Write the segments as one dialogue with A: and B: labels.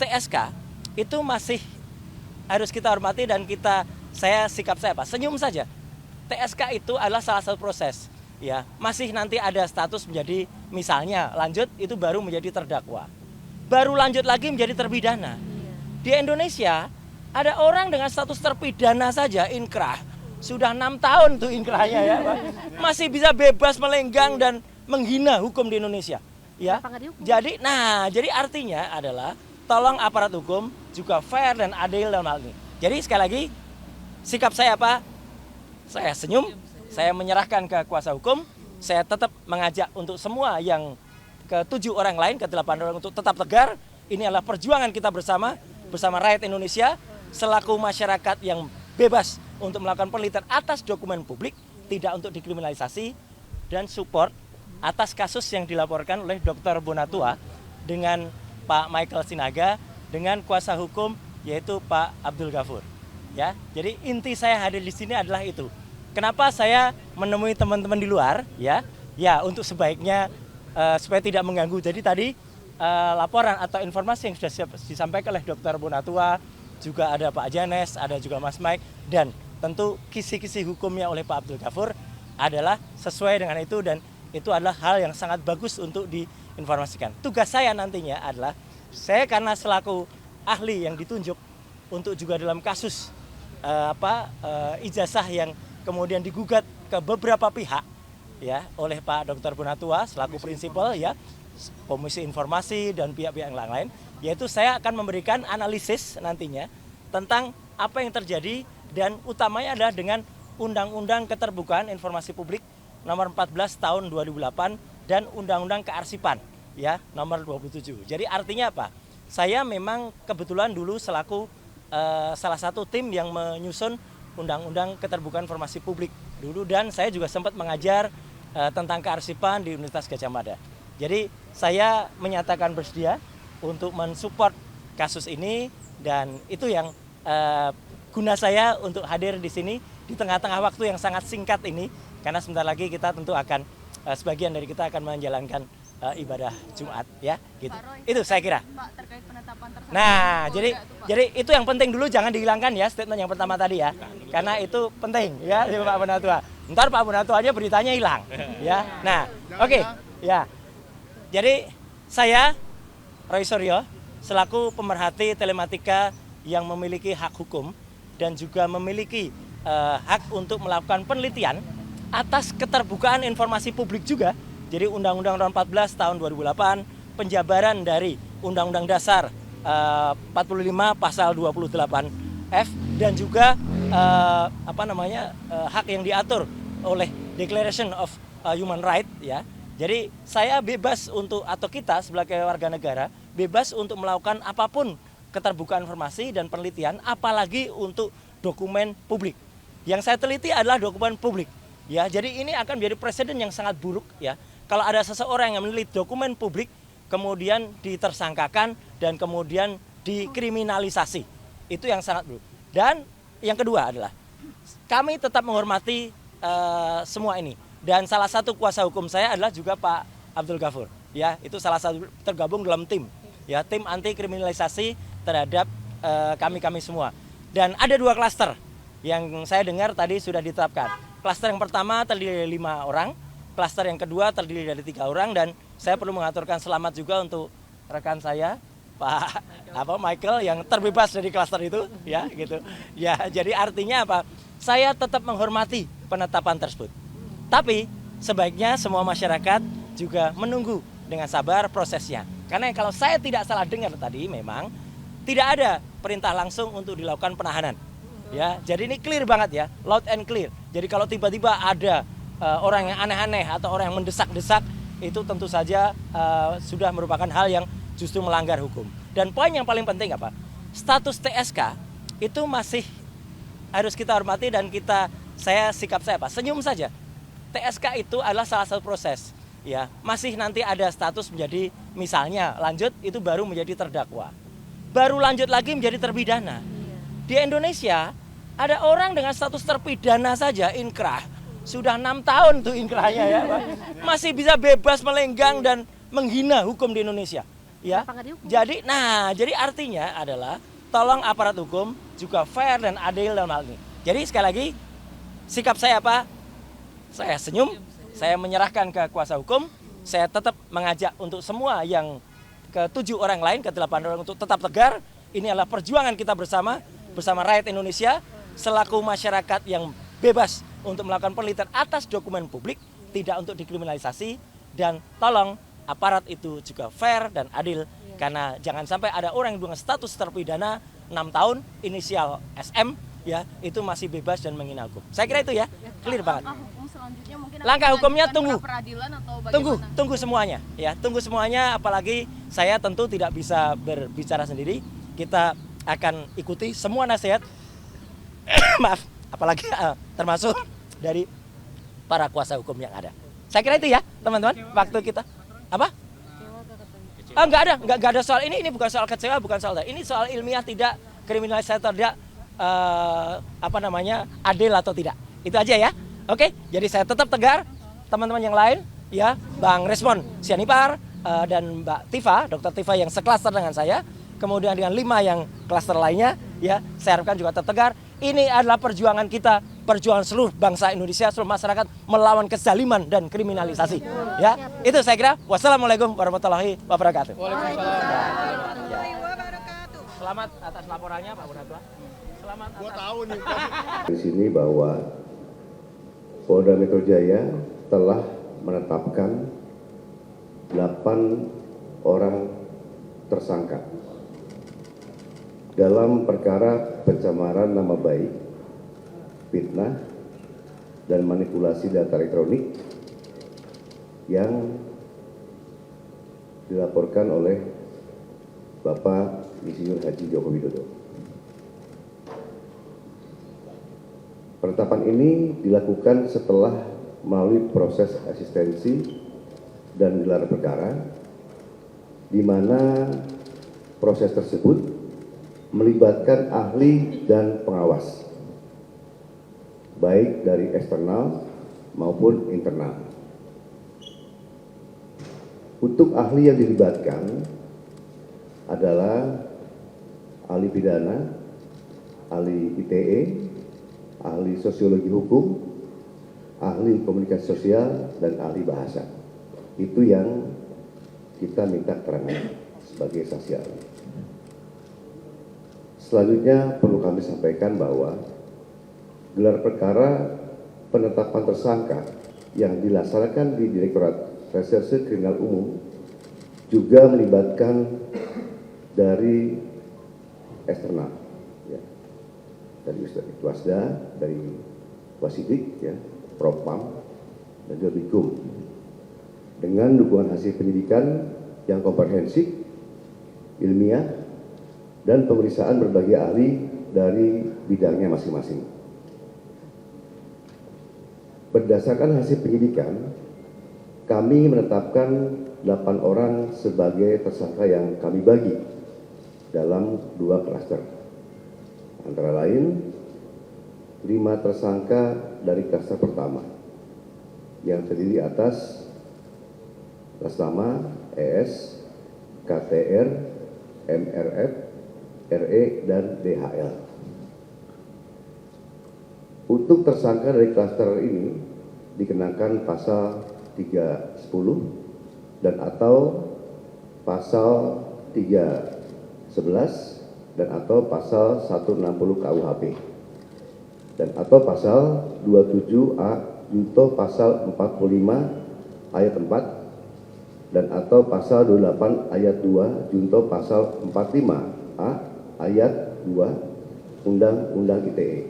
A: TSK itu masih harus kita hormati dan sikap saya apa? Senyum saja. TSK itu adalah salah satu proses, ya. Masih nanti ada status menjadi misalnya lanjut itu baru menjadi terdakwa. Baru lanjut lagi menjadi terpidana. Di Indonesia ada orang dengan status terpidana saja inkrah. Sudah 6 tahun tuh inkrahnya ya, Pak. Masih bisa bebas melenggang dan menghina hukum di Indonesia. Ya. Jadi artinya adalah tolong aparat hukum juga fair dan adil dalam hal ini. Jadi sekali lagi sikap saya apa? Saya senyum, saya menyerahkan ke kuasa hukum, saya tetap mengajak untuk semua yang ke-7 orang lain, ke-8 orang untuk tetap tegar. Ini adalah perjuangan kita bersama rakyat Indonesia selaku masyarakat yang bebas untuk melakukan penelitian atas dokumen publik, tidak untuk dikriminalisasi, dan support atas kasus yang dilaporkan oleh Dr. Bonatua dengan Pak Michael Sinaga dengan kuasa hukum yaitu Pak Abdul Ghafur. Ya, jadi inti saya hadir di sini adalah itu. Kenapa saya menemui teman-teman di luar? Ya, untuk sebaiknya supaya tidak mengganggu. Jadi tadi laporan atau informasi yang sudah disampaikan oleh Dr. Bonatua, juga ada Pak Janes, ada juga Mas Mike, dan tentu kisi-kisi hukumnya oleh Pak Abdul Ghafur adalah sesuai dengan itu dan itu adalah hal yang sangat bagus untuk diinformasikan. Tugas saya nantinya adalah saya karena selaku ahli yang ditunjuk untuk juga dalam kasus ijazah yang kemudian digugat ke beberapa pihak ya oleh Pak Dr. Bonatua selaku prinsipal ya, Komisi Informasi dan pihak-pihak yang lain, yaitu saya akan memberikan analisis nantinya tentang apa yang terjadi dan utamanya adalah dengan Undang-Undang Keterbukaan Informasi Publik nomor 14 tahun 2008 dan Undang-Undang Kearsipan ya nomor 27. Jadi artinya apa? Saya memang kebetulan dulu selaku salah satu tim yang menyusun Undang-Undang Keterbukaan Informasi Publik dulu dan saya juga sempat mengajar tentang kearsipan di Universitas Gadjah Mada. Jadi saya menyatakan bersedia untuk mensupport kasus ini dan itu yang guna saya untuk hadir di sini di tengah-tengah waktu yang sangat singkat ini karena sebentar lagi kita tentu akan sebagian dari kita akan menjalankan ibadah Jumat ya gitu. Itu saya kira.
B: Pak, terkait penetapan tersangka.
A: Nah, jadi itu yang penting dulu jangan dihilangkan ya statement yang pertama tadi ya. Karena itu penting ya Pak Bonatua. Ntar Pak Bonatua aja beritanya hilang ya. Nah, oke. Ya. Jadi saya Roy Suryo selaku pemerhati telematika yang memiliki hak hukum dan juga memiliki hak untuk melakukan penelitian atas keterbukaan informasi publik juga. Jadi Undang-Undang Nomor 14 Tahun 2008, penjabaran dari Undang-Undang Dasar 45 Pasal 28F dan juga hak yang diatur oleh Declaration of Human Rights ya. Jadi saya bebas untuk atau kita sebagai warga negara bebas untuk melakukan apapun keterbukaan informasi dan penelitian apalagi untuk dokumen publik. Yang saya teliti adalah dokumen publik. Ya, jadi ini akan menjadi presiden yang sangat buruk ya. Kalau ada seseorang yang meneliti dokumen publik kemudian ditersangkakan dan kemudian dikriminalisasi. Itu yang sangat buruk. Dan yang kedua adalah kami tetap menghormati semua ini. Dan salah satu kuasa hukum saya adalah juga Pak Abdul Ghafur. Ya, itu salah satu tergabung dalam tim. Ya, tim anti kriminalisasi terhadap kami semua. Dan ada 2 klaster yang saya dengar tadi sudah ditetapkan. Klaster yang pertama terdiri dari 5 orang, klaster yang kedua terdiri dari 3 orang dan saya perlu mengaturkan selamat juga untuk rekan saya Pak Michael yang terbebas dari klaster itu ya gitu. Ya, jadi artinya apa? Saya tetap menghormati penetapan tersebut. Tapi sebaiknya semua masyarakat juga menunggu dengan sabar prosesnya. Karena kalau saya tidak salah dengar tadi memang tidak ada perintah langsung untuk dilakukan penahanan. Ya, jadi ini clear banget ya, loud and clear. Jadi kalau tiba-tiba ada orang yang aneh-aneh atau orang yang mendesak-desak, itu tentu saja sudah merupakan hal yang justru melanggar hukum. Dan poin yang paling penting apa? Status TSK itu masih harus kita hormati dan sikap saya apa? Senyum saja. TSK itu adalah salah satu proses. Ya, masih nanti ada status menjadi misalnya lanjut itu baru menjadi terdakwa. Baru lanjut lagi menjadi terpidana. Di Indonesia ada orang dengan status terpidana saja inkrah. Sudah 6 tahun tuh inkrahnya ya Pak. Masih bisa bebas melenggang dan menghina hukum di Indonesia. ya. Jadi artinya adalah tolong aparat hukum juga fair dan adil dalam hal ini. Jadi sekali lagi sikap saya apa? Saya senyum, saya menyerahkan ke kuasa hukum, saya tetap mengajak untuk semua yang ke-7 orang lain, ke-8 orang untuk tetap tegar. Ini adalah perjuangan kita bersama rakyat Indonesia selaku masyarakat yang bebas untuk melakukan penelitian atas dokumen publik, tidak untuk dikriminalisasi, dan tolong aparat itu juga fair dan adil. Karena jangan sampai ada orang yang dengan status terpidana 6 tahun, inisial SM, ya itu masih bebas dan menghina hukum. Saya kira itu ya, clear banget. Langkah hukumnya tunggu semuanya, ya tunggu semuanya. Apalagi saya tentu tidak bisa berbicara sendiri. Kita akan ikuti semua nasihat, maaf, apalagi termasuk dari para kuasa hukum yang ada. Saya kira itu ya, teman-teman. Waktu kita apa? Enggak ada soal ini bukan soal kecewa, bukan soal ini soal ilmiah, tidak kriminalisasi, tidak adil atau tidak. Itu aja ya. Oke, jadi saya tetap tegar. Teman-teman yang lain ya, Bang Resmon Sianipar dan Mbak Tifa, Dr. Tifa yang seklaster dengan saya, kemudian dengan 5 yang klaster lainnya ya, saya harapkan juga tetap tegar. Ini adalah perjuangan kita, perjuangan seluruh bangsa Indonesia, seluruh masyarakat melawan kezaliman dan kriminalisasi. Ya, itu saya kira. Wassalamualaikum warahmatullahi wabarakatuh. Selamat atas laporannya Pak Munatua. Selamat atas.
B: Di sini bahwa Polda Metro Jaya telah menetapkan 8 orang tersangka dalam perkara pencemaran nama baik, fitnah, dan manipulasi data elektronik yang dilaporkan oleh Bapak Insinyur Haji Joko Widodo. Penetapan ini dilakukan setelah melalui proses asistensi dan gelar perkara, di mana proses tersebut melibatkan ahli dan pengawas, baik dari eksternal maupun internal. Untuk ahli yang dilibatkan adalah ahli pidana, ahli ITE, ahli sosiologi hukum, ahli komunikasi sosial, dan ahli bahasa. Itu yang kita minta keterangan sebagai saksi ahli. Selanjutnya perlu kami sampaikan bahwa gelar perkara penetapan tersangka yang dilaksanakan di Direktorat Reserse Kriminal Umum juga melibatkan dari eksternal, ya, dari Wasda, dari Wasidik, ya, Propam, dan juga Bikum, dengan dukungan hasil penyidikan yang komprehensif, ilmiah, dan pemeriksaan berbagai ahli dari bidangnya masing-masing. Berdasarkan hasil penyidikan, kami menetapkan 8 orang sebagai tersangka yang kami bagi dalam 2 klaster. Antara lain, 5 tersangka dari klaster pertama yang terdiri atas atas nama ES, KTR, MRF, RE, dan DHL. Untuk tersangka dari klaster ini dikenakan pasal 310 dan atau pasal 311 dan atau pasal 160 KUHP dan atau pasal 27A junto pasal 45 ayat 4 dan atau pasal 28 ayat 2 junto pasal 45A ayat 2 Undang-Undang ITE.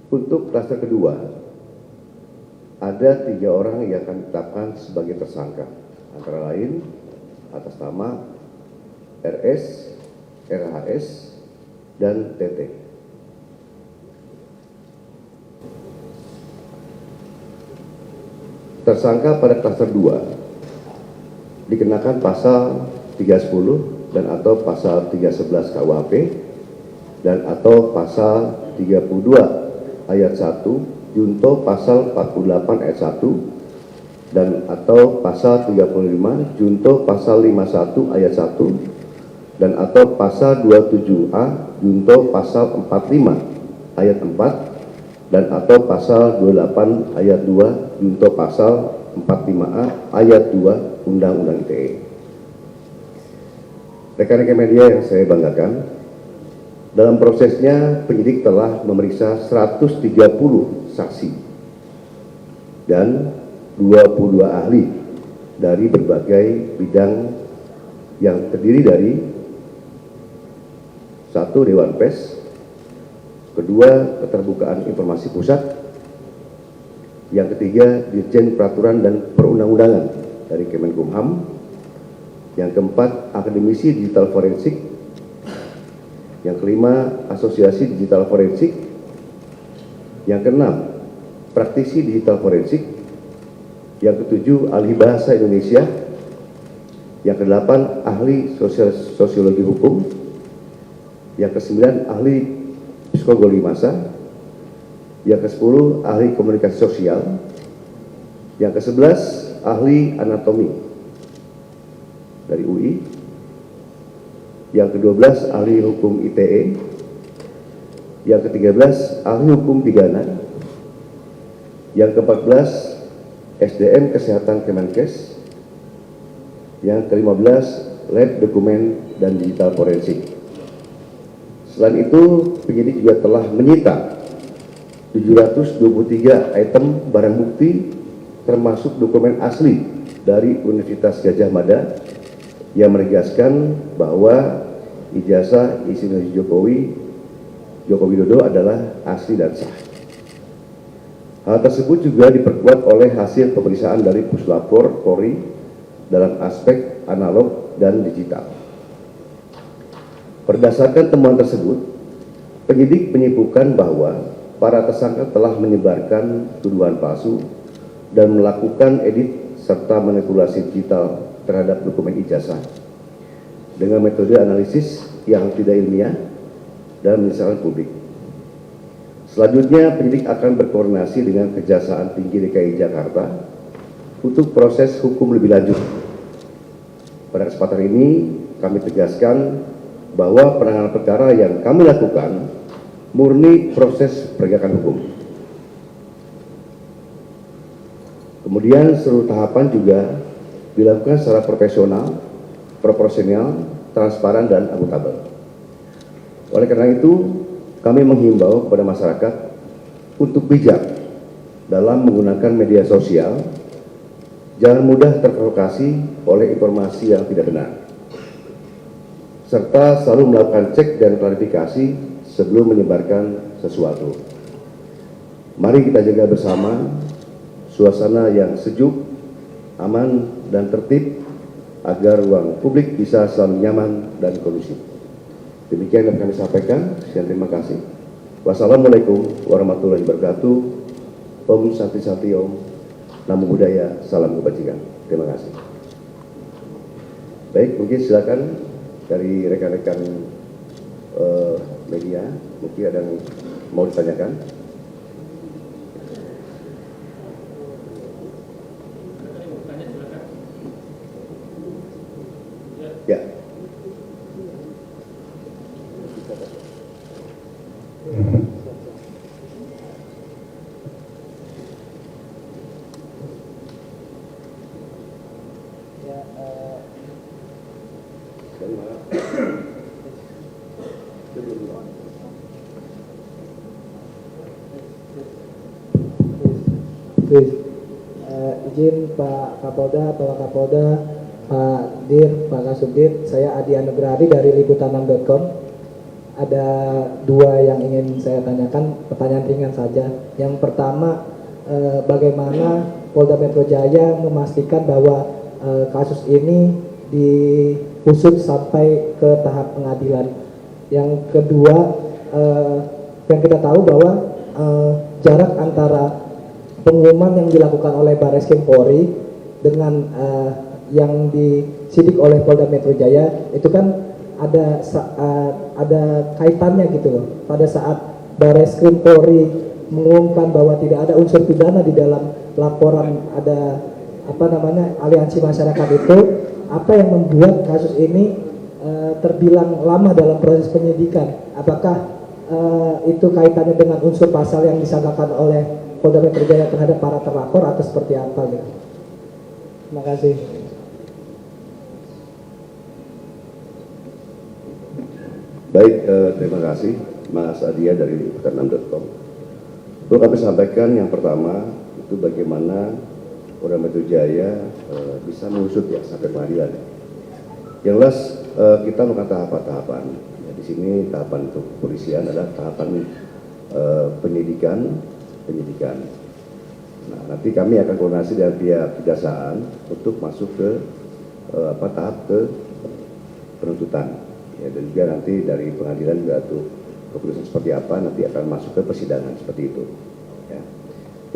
B: Untuk klaster kedua, ada 3 orang yang akan ditetapkan sebagai tersangka, antara lain atas nama RS, RHS, dan TT. Tersangka pada klaster 2 dikenakan pasal 310 dan atau pasal 311 KUHP dan atau pasal 32 ayat 1 junto pasal 48 ayat 1 dan atau pasal 35 junto pasal 51 ayat 1 dan atau pasal 27A junto pasal 45 ayat 4 dan atau pasal 28 ayat 2 junto pasal 45A ayat 2 Undang-Undang ITE. Rekan-rekan media yang saya banggakan, dalam prosesnya penyidik telah memeriksa 130 saksi dan 22 ahli dari berbagai bidang yang terdiri dari 1. Dewan Pers, 2. Keterbukaan Informasi Pusat, yang ketiga Dirjen Peraturan dan Perundang-undangan dari Kemenkumham, yang keempat Akademisi Digital Forensik, yang kelima Asosiasi Digital Forensik, yang keenam Praktisi Digital Forensik, yang ketujuh Ahli Bahasa Indonesia, yang kedelapan Ahli Sosiologi Hukum, yang kesembilan Ahli Psikologi Massa, yang ke-10 Ahli Komunikasi Sosial, yang ke-11 Ahli Anatomi dari UI, yang ke-12 Ahli Hukum ITE, yang ke-13 Ahli Hukum Pidana, yang ke-14 SDM Kesehatan Kemenkes, yang ke-15 Lab Dokumen dan Digital Forensik. Selain itu, penyidik juga telah menyita 723 item barang bukti termasuk dokumen asli dari Universitas Gadjah Mada yang menegaskan bahwa ijazah Insinyur Joko Widodo adalah asli dan sah. Hal tersebut juga diperkuat oleh hasil pemeriksaan dari Puslapor Polri dalam aspek analog dan digital. Berdasarkan temuan tersebut, penyidik menyimpulkan bahwa para tersangka telah menyebarkan tuduhan palsu dan melakukan edit serta manipulasi digital terhadap dokumen ijazah dengan metode analisis yang tidak ilmiah dan menyesatkan publik. Selanjutnya, penyidik akan berkoordinasi dengan Kejaksaan Tinggi DKI Jakarta untuk proses hukum lebih lanjut. Pada kesempatan ini, kami tegaskan bahwa penanganan perkara yang kami lakukan murni proses penegakan hukum. Kemudian seluruh tahapan juga dilakukan secara profesional, proporsional, transparan, dan akuntabel. Oleh karena itu, kami menghimbau kepada masyarakat untuk bijak dalam menggunakan media sosial, jangan mudah terprovokasi oleh informasi yang tidak benar, serta selalu melakukan cek dan klarifikasi sebelum menyebarkan sesuatu. Mari kita jaga bersama suasana yang sejuk, aman, dan tertib agar ruang publik bisa selalu nyaman dan kondusif. Demikian yang kami sampaikan. Sekian, terima kasih. Wassalamualaikum warahmatullahi wabarakatuh. Om Santi Santi Om. Namo Buddhaya, salam kebajikan. Terima kasih. Baik, mungkin silakan dari rekan-rekan media, mungkin ada yang mau ditanyakan. Ya.
C: Izin Pak Kapolda, Pak Kapolda, Pak Dir, Pak Kasubdit, saya Adi Anugrahari dari liputan6.com. Ada dua yang ingin saya tanyakan, pertanyaan ringan saja. Yang pertama, bagaimana Polda Metro Jaya memastikan bahwa kasus ini diusut sampai ke tahap pengadilan. Yang kedua, yang kita tahu bahwa jarak antara pengumuman yang dilakukan oleh Barreskrim Polri dengan yang disidik oleh Polda Metro Jaya itu kan ada kaitannya gitu loh. Pada saat Barreskrim Polri mengumumkan bahwa tidak ada unsur pidana di dalam laporan, aliansi masyarakat itu, apa yang membuat kasus ini terbilang lama dalam proses penyidikan? Apakah itu kaitannya dengan unsur pasal yang disangkakan oleh Polda Metro Jaya terhadap para terlapor atau seperti apa gitu? Terima kasih.
B: Baik, terima kasih Mas Adia dari liputan6.com. Perlu kami sampaikan yang pertama itu bagaimana Polda Metro Jaya bisa mengusut ya sampai pengadilan. Yang jelas kita melakukan tahapan-tahapan. Ya, di sini tahapan untuk kepolisian adalah tahapan penyidikan. Nah, nanti kami akan koordinasi dengan pihak kejaksaan untuk masuk ke tahap ke penuntutan. Ya, dan juga nanti dari pengadilan juga tuh keputusan seperti apa nanti akan masuk ke persidangan seperti itu. Ya.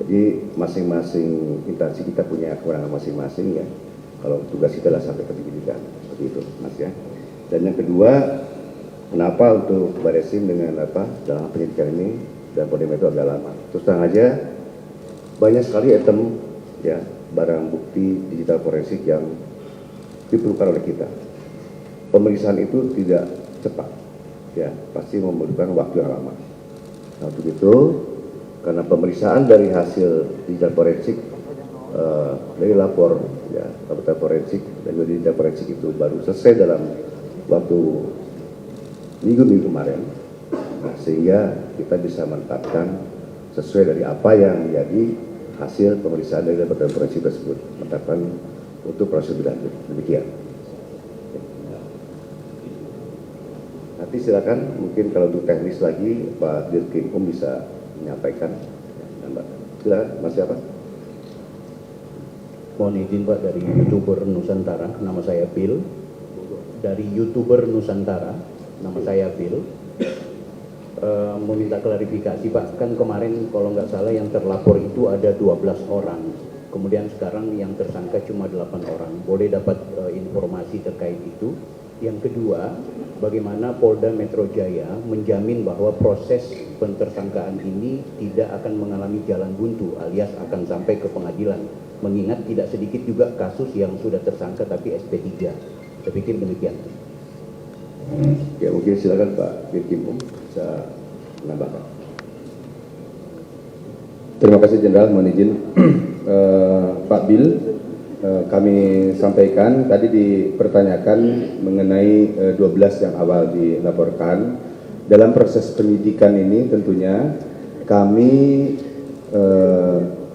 B: Jadi masing-masing instansi kita punya kewenangan masing-masing ya. Kalau tugas kita adalah sampai ke penyidikan seperti itu, Mas ya. Dan yang kedua, kenapa untuk Baresim dengan dalam penyidikan ini dan Polda Metro agak lama? Terus terang aja banyak sekali item ya barang bukti digital forensik yang diperlukan oleh kita. Pemeriksaan itu tidak cepat, ya pasti membutuhkan waktu yang lama. Nah untuk itu, karena pemeriksaan dari hasil digital forensik dari lapor, ya laporan forensik dan digital forensik itu baru selesai dalam waktu minggu kemarin, nah, sehingga kita bisa menetapkan sesuai dari apa yang menjadi hasil pemeriksaan dari laporan forensik tersebut, menetapkan untuk proses lanjut. Demikian. Nanti silakan mungkin kalau untuk teknis lagi Pak Dirkrimkum bisa menyampaikan. Silakan Mas siapa?
D: Mohon izin Pak dari YouTuber Nusantara, nama saya Bill. Dari YouTuber Nusantara, nama saya Bill. Mau minta klarifikasi Pak, kan kemarin kalau nggak salah yang terlapor itu ada 12 orang. Kemudian sekarang yang tersangka cuma 8 orang. Boleh dapat informasi terkait itu? Yang kedua, bagaimana Polda Metro Jaya menjamin bahwa proses pentersangkaan ini tidak akan mengalami jalan buntu alias akan sampai ke pengadilan, mengingat tidak sedikit juga kasus yang sudah tersangka tapi SP3. Saya pikir demikian.
B: Ya mungkin silakan Pak Dirkrimkum bisa menambahkan.
E: Terima kasih Jenderal, mohon izin Pak Bill. Kami sampaikan tadi dipertanyakan mengenai 12 yang awal dilaporkan. Dalam proses penyidikan ini tentunya kami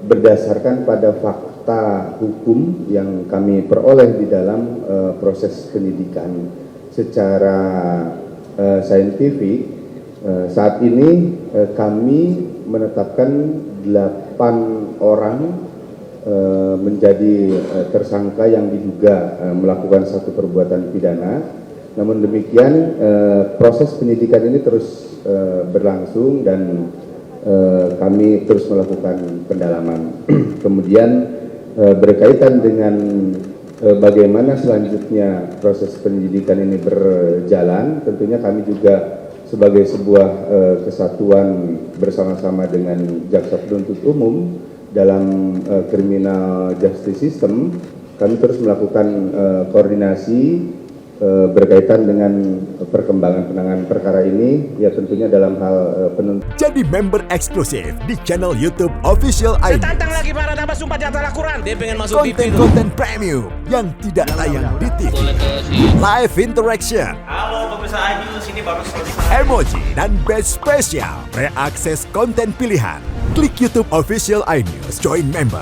E: berdasarkan pada fakta hukum yang kami peroleh di dalam proses penyidikan secara saintifik. Saat ini kami menetapkan 8 orang menjadi tersangka yang diduga melakukan satu perbuatan pidana. Namun demikian proses penyidikan ini terus berlangsung dan kami terus melakukan pendalaman. Kemudian berkaitan dengan bagaimana selanjutnya proses penyidikan ini berjalan, tentunya kami juga sebagai sebuah kesatuan bersama-sama dengan Jaksa Penuntut Umum dalam criminal justice system, kami terus melakukan koordinasi berkaitan dengan perkembangan penanganan perkara ini, ya tentunya dalam hal penuntut.
F: Jadi member eksklusif di channel YouTube Official ID.
G: Tantang lagi para nama sumpah di atas Al-Quran. Dia pengen masuk TV.
F: Konten-konten premium yang tidak tayang di TV. Live interaction.
G: Halo pemirsa Ayu, sini baru selesai.
F: Emoji dan badge spesial. Reakses konten pilihan. Klik YouTube Official iNews, join member.